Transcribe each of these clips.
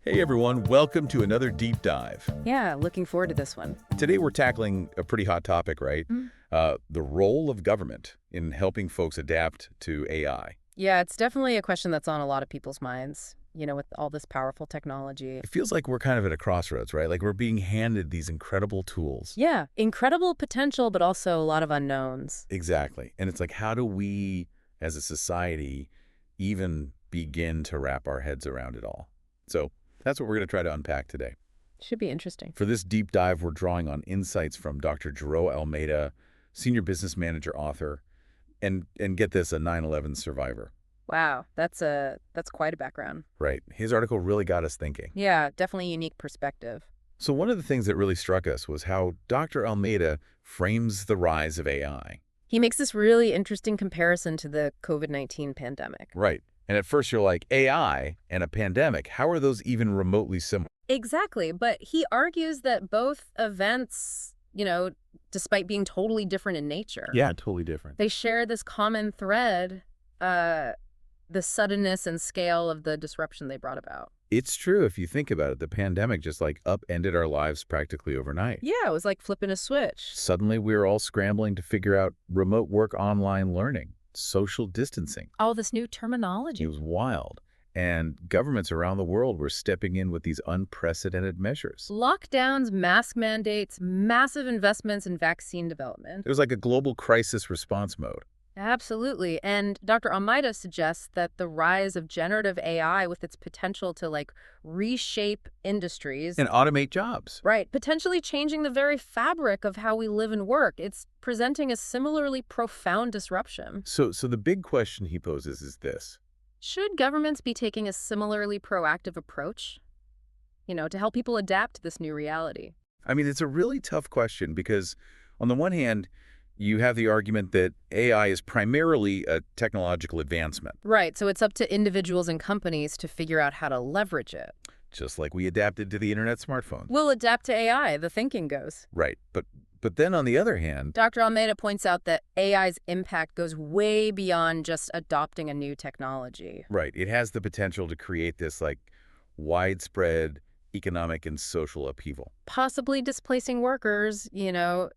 Hey everyone, welcome to another deep dive. Yeah, looking forward to this one. Today we're tackling a pretty hot topic, right? The role of government in helping folks adapt to AI. Yeah, it's definitely a question that's on a lot of people's minds, with all this powerful technology. It feels like we're kind of at a crossroads, right? Like we're being handed these incredible tools. Yeah, incredible potential, but also a lot of unknowns. Exactly. And it's like, how do we, as a society, even begin to wrap our heads around it all? So that's what we're going to try to unpack today. Should be interesting. For this deep dive, we're drawing on insights from Dr. Jareau Almeyda, senior business manager, author, and get this, a 9/11 survivor. Wow, that's quite a background. Right. His article really got us thinking. Yeah, definitely a unique perspective. So one of the things that really struck us was how Dr. Almeyda frames the rise of AI. He makes this really interesting comparison to the COVID-19 pandemic. Right. And at first you're like, AI and a pandemic, how are those even remotely similar? Exactly, but he argues that both events, despite being totally different in nature, Yeah, totally different. they share this common thread, the suddenness and scale of the disruption they brought about. It's true if you think about it. The pandemic just like upended our lives practically overnight. Yeah, it was like flipping a switch. Suddenly we were all scrambling to figure out remote work, online learning, social distancing. All this new terminology. It was wild. And governments around the world were stepping in with these unprecedented measures. Lockdowns, mask mandates, massive investments in vaccine development. It was like a global crisis response mode. Absolutely. And Dr. Almeyda suggests that the rise of generative AI with its potential to reshape industries. And automate jobs. Right, potentially changing the very fabric of how we live and work. It's presenting a similarly profound disruption. So the big question he poses is this. Should governments be taking a similarly proactive approach, to help people adapt to this new reality? I mean, it's a really tough question because on the one hand, you have the argument that AI is primarily a technological advancement. Right, so it's up to individuals and companies to figure out how to leverage it. Just like we adapted to the internet smartphone. We'll adapt to AI, the thinking goes. Right, but then on the other hand, Dr. Almeyda points out that AI's impact goes way beyond just adopting a new technology. right, it has the potential to create this widespread economic and social upheaval. Possibly displacing workers,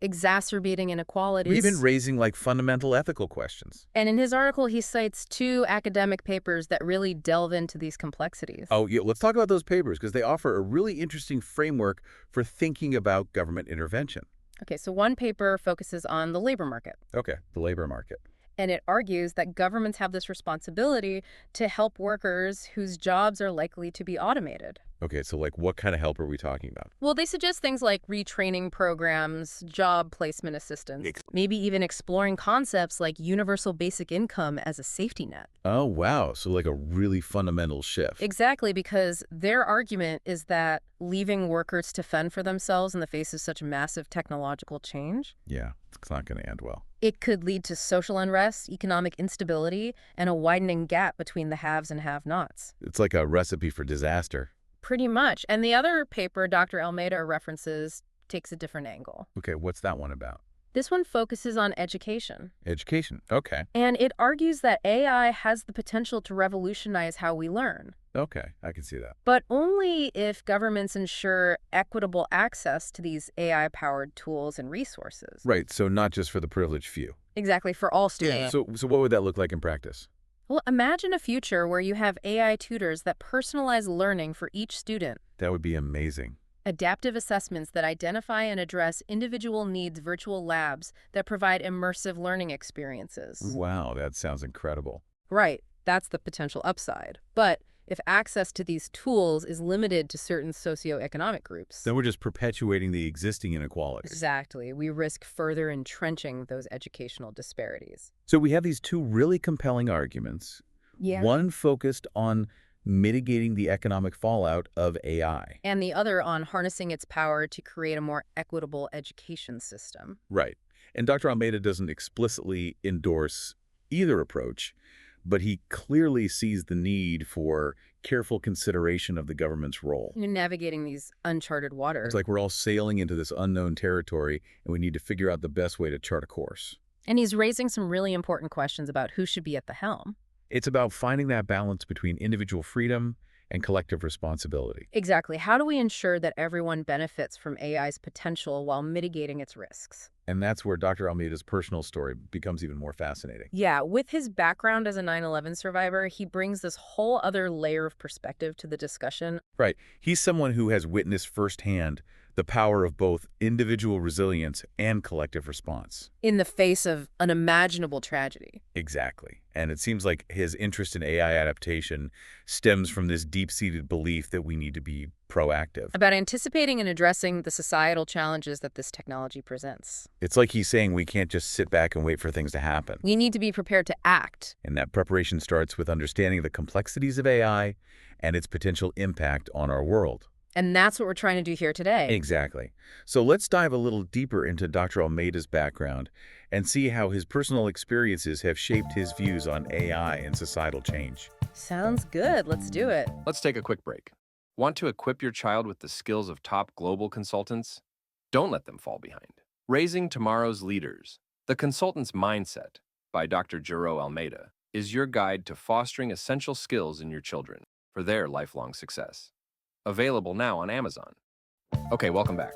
exacerbating inequalities. Or even raising fundamental ethical questions. And in his article, he cites two academic papers that really delve into these complexities. Oh, yeah, let's talk about those papers because they offer a really interesting framework for thinking about government intervention. Okay, so one paper focuses on the labor market. Okay, the labor market. And it argues that governments have this responsibility to help workers whose jobs are likely to be automated. Okay, so what kind of help are we talking about? Well, they suggest things like retraining programs, job placement assistance, maybe even exploring concepts like universal basic income as a safety net. Oh, wow. So a really fundamental shift. Exactly, because their argument is that leaving workers to fend for themselves in the face of such massive technological change, Yeah, it's not going to end well. it could lead to social unrest, economic instability, and a widening gap between the haves and have-nots. It's like a recipe for disaster. Pretty much. And the other paper Dr. Almeyda references takes a different angle. Okay, what's that one about? This one focuses on education. Education. Okay. And it argues that AI has the potential to revolutionize how we learn, Okay, I can see that. but only if governments ensure equitable access to these AI-powered tools and resources. Right, so not just for the privileged few. Exactly, for all students. So what would that look like in practice? Well, imagine a future where you have AI tutors that personalize learning for each student. That would be amazing. Adaptive assessments that identify and address individual needs, virtual labs that provide immersive learning experiences. Wow, that sounds incredible. Right, that's the potential upside. But if access to these tools is limited to certain socioeconomic groups, Then we're just perpetuating the existing inequalities. exactly, we risk further entrenching those educational disparities. So we have these two really compelling arguments. Yeah. One focused on mitigating the economic fallout of AI. And the other on harnessing its power to create a more equitable education system. Right. And Dr. Almeyda doesn't explicitly endorse either approach, but he clearly sees the need for careful consideration of the government's role. Navigating these uncharted waters. It's like we're all sailing into this unknown territory, and we need to figure out the best way to chart a course. And he's raising some really important questions about who should be at the helm. It's about finding that balance between individual freedom and collective responsibility. Exactly. How do we ensure that everyone benefits from AI's potential while mitigating its risks? And that's where Dr. Almeyda's personal story becomes even more fascinating. Yeah, with his background as a 9/11 survivor, he brings this whole other layer of perspective to the discussion. Right. He's someone who has witnessed firsthand the power of both individual resilience and collective response. In the face of unimaginable tragedy. Exactly. And it seems like his interest in AI adaptation stems from this deep-seated belief that we need to be proactive. About anticipating and addressing the societal challenges that this technology presents. It's like he's saying we can't just sit back and wait for things to happen. We need to be prepared to act. And that preparation starts with understanding the complexities of AI and its potential impact on our world. And that's what we're trying to do here today. Exactly. So let's dive a little deeper into Dr. Almeyda's background and see how his personal experiences have shaped his views on AI and societal change. Sounds good. Let's do it. Let's take a quick break. Want to equip your child with the skills of top global consultants? Don't let them fall behind. Raising Tomorrow's Leaders, The Consultant's Mindset by Dr. Jareau Almeyda is your guide to fostering essential skills in your children for their lifelong success. Available now on Amazon. Okay, welcome back.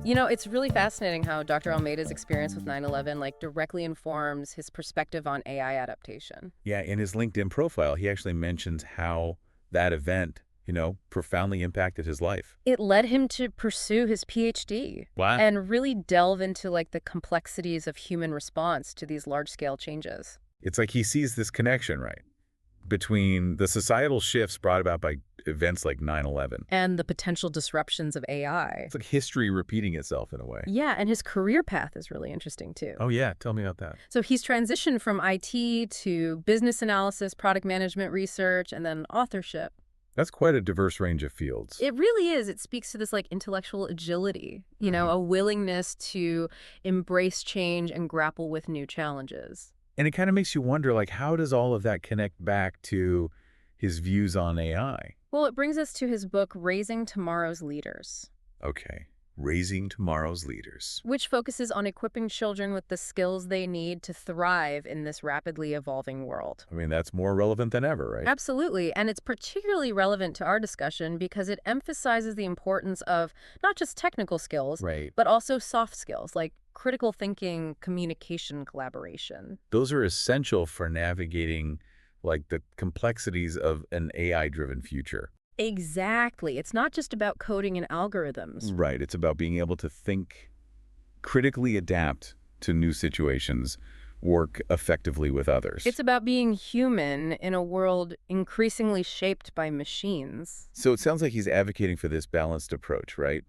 You know, it's really fascinating how Dr. Almeyda's experience with 9/11 directly informs his perspective on AI adaptation. Yeah, in his LinkedIn profile, he actually mentions how that event, profoundly impacted his life. It led him to pursue his PhD. Wow. And really delve into the complexities of human response to these large-scale changes. It's like he sees this connection, right, between the societal shifts brought about by events like 9/11. And the potential disruptions of AI. It's like history repeating itself in a way. Yeah, and his career path is really interesting too. Oh yeah, tell me about that. So he's transitioned from IT to business analysis, product management research, and then authorship. That's quite a diverse range of fields. It really is. It speaks to this intellectual agility, a willingness to embrace change and grapple with new challenges. And it kind of makes you wonder, how does all of that connect back to his views on AI? Well, it brings us to his book, Raising Tomorrow's Leaders. Okay, Raising Tomorrow's Leaders. Which focuses on equipping children with the skills they need to thrive in this rapidly evolving world. I mean, that's more relevant than ever, right? Absolutely, and it's particularly relevant to our discussion because it emphasizes the importance of not just technical skills, Right. but also soft skills like critical thinking, communication, collaboration. Those are essential for navigating the complexities of an AI-driven future. Exactly. It's not just about coding and algorithms. Right. It's about being able to think, critically adapt to new situations, work effectively with others. It's about being human in a world increasingly shaped by machines. So it sounds like he's advocating for this balanced approach, right?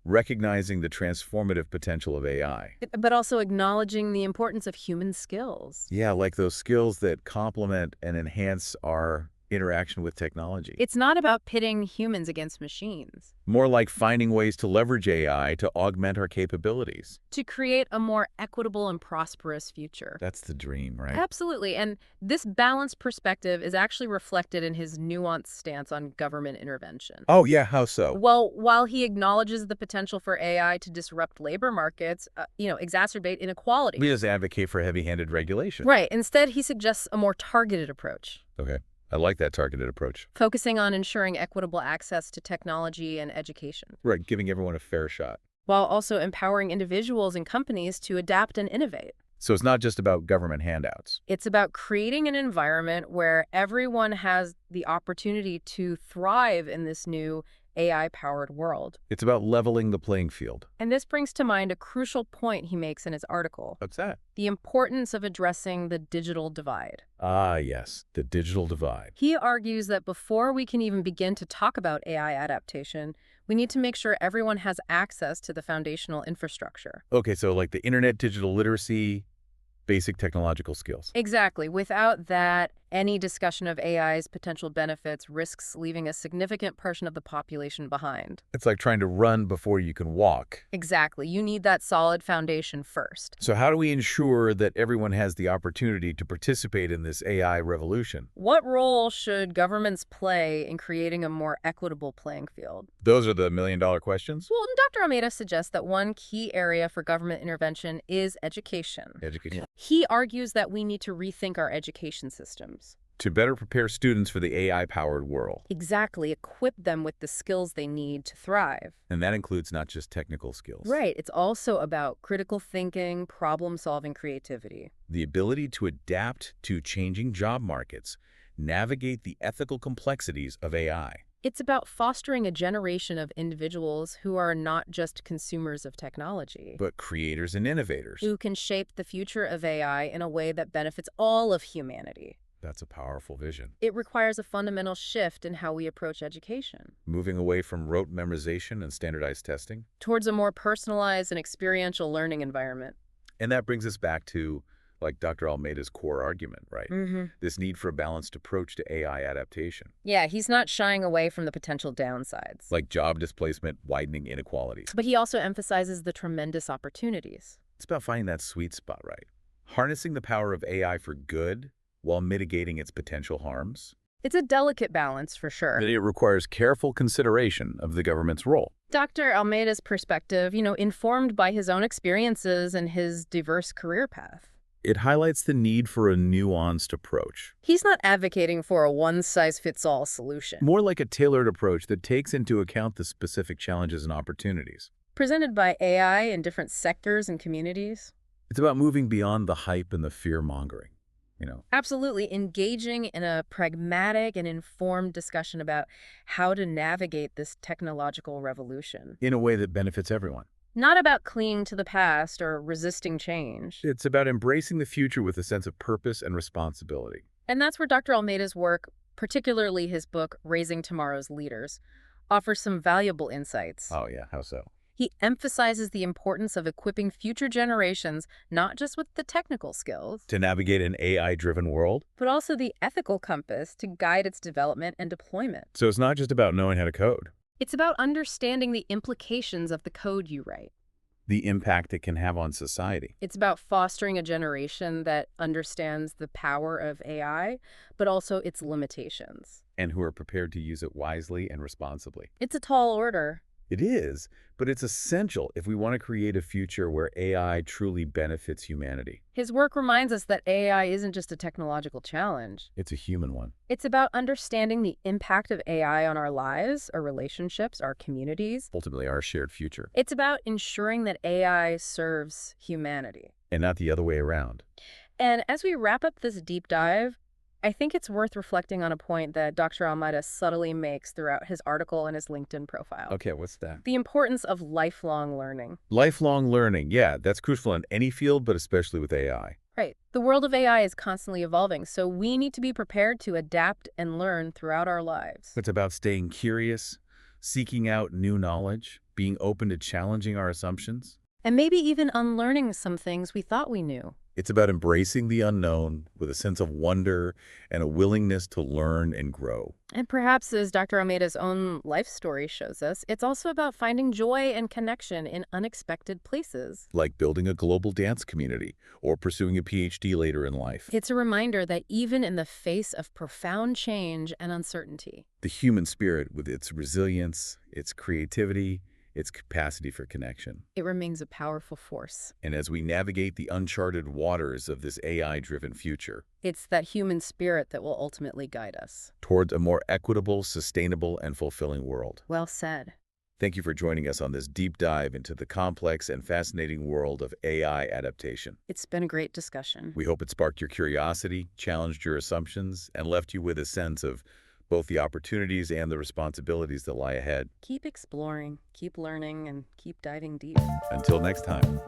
Recognizing the transformative potential of AI. But also acknowledging the importance of human skills. Yeah, like those skills that complement and enhance our interaction with technology. It's not about pitting humans against machines. More like finding ways to leverage AI to augment our capabilities. To create a more equitable and prosperous future. That's the dream, right? Absolutely. And this balanced perspective is actually reflected in his nuanced stance on government intervention. Oh, yeah, how so? Well, while he acknowledges the potential for AI to disrupt labor markets, exacerbate inequality. He does advocate for heavy-handed regulation. Right. Instead, he suggests a more targeted approach. Okay. I like that targeted approach. Focusing on ensuring equitable access to technology and education. Right, giving everyone a fair shot. While also empowering individuals and companies to adapt and innovate. So it's not just about government handouts. It's about creating an environment where everyone has the opportunity to thrive in this new AI-powered world. It's about leveling the playing field. And this brings to mind a crucial point he makes in his article. What's that? The importance of addressing the digital divide. Ah, yes, the digital divide. He argues that before we can even begin to talk about AI adaptation, we need to make sure everyone has access to the foundational infrastructure. Okay, so like the internet, digital literacy, basic technological skills. Exactly. Without that, any discussion of AI's potential benefits risks leaving a significant portion of the population behind. It's like trying to run before you can walk. Exactly. You need that solid foundation first. So how do we ensure that everyone has the opportunity to participate in this AI revolution? What role should governments play in creating a more equitable playing field? Those are the million-dollar questions? Well, Dr. Almeyda suggests that one key area for government intervention is education. Education. He argues that we need to rethink our education systems. To better prepare students for the AI-powered world. Exactly, equip them with the skills they need to thrive. And that includes not just technical skills. Right, it's also about critical thinking, problem-solving creativity. The ability to adapt to changing job markets, navigate the ethical complexities of AI. It's about fostering a generation of individuals who are not just consumers of technology, But creators and innovators. who can shape the future of AI in a way that benefits all of humanity. That's a powerful vision. It requires a fundamental shift in how we approach education, Moving away from rote memorization and standardized testing. towards a more personalized and experiential learning environment. And that brings us back to, like, Dr. Almeyda's core argument, right? Mm-hmm. This need for a balanced approach to AI adaptation. Yeah, he's not shying away from the potential downsides. Like job displacement, widening inequalities. But he also emphasizes the tremendous opportunities. It's about finding that sweet spot, right? Harnessing the power of AI for good while mitigating its potential harms. It's a delicate balance, for sure. It requires careful consideration of the government's role. Dr. Almeyda's perspective, informed by his own experiences and his diverse career path. It highlights the need for a nuanced approach. He's not advocating for a one-size-fits-all solution. More like a tailored approach that takes into account the specific challenges and opportunities. Presented by AI in different sectors and communities. It's about moving beyond the hype and the fear-mongering. Absolutely, engaging in a pragmatic and informed discussion about how to navigate this technological revolution. In a way that benefits everyone. Not about clinging to the past or resisting change. It's about embracing the future with a sense of purpose and responsibility. And that's where Dr. Almeyda's work, particularly his book, Raising Tomorrow's Leaders, offers some valuable insights. Oh yeah, how so? He emphasizes the importance of equipping future generations not just with the technical skills, To navigate an AI-driven world? but also the ethical compass to guide its development and deployment. So it's not just about knowing how to code. It's about understanding the implications of the code you write. The impact it can have on society. It's about fostering a generation that understands the power of AI, but also its limitations. And who are prepared to use it wisely and responsibly. It's a tall order. It is, but it's essential if we want to create a future where AI truly benefits humanity. His work reminds us that AI isn't just a technological challenge. It's a human one. It's about understanding the impact of AI on our lives, our relationships, our communities. Ultimately, our shared future. It's about ensuring that AI serves humanity. And not the other way around. And as we wrap up this deep dive, I think it's worth reflecting on a point that Dr. Almeyda subtly makes throughout his article and his LinkedIn profile. Okay, what's that? The importance of lifelong learning. Lifelong learning. Yeah, that's crucial in any field, but especially with AI. Right. The world of AI is constantly evolving, so we need to be prepared to adapt and learn throughout our lives. It's about staying curious, seeking out new knowledge, being open to challenging our assumptions. And maybe even unlearning some things we thought we knew. It's about embracing the unknown with a sense of wonder and a willingness to learn and grow. And perhaps, as Dr. Almeyda's own life story shows us, it's also about finding joy and connection in unexpected places. Like building a global dance community or pursuing a PhD later in life. It's a reminder that even in the face of profound change and uncertainty, The human spirit, with its resilience, its creativity, its capacity for connection. it remains a powerful force. And as we navigate the uncharted waters of this AI-driven future It's that human spirit that will ultimately guide us. towards a more equitable, sustainable, and fulfilling world. Well said. Thank you for joining us on this deep dive into the complex and fascinating world of AI adaptation. It's been a great discussion. We hope it sparked your curiosity, challenged your assumptions, and left you with a sense of both the opportunities and the responsibilities that lie ahead. Keep exploring, keep learning, and keep diving deep. Until next time.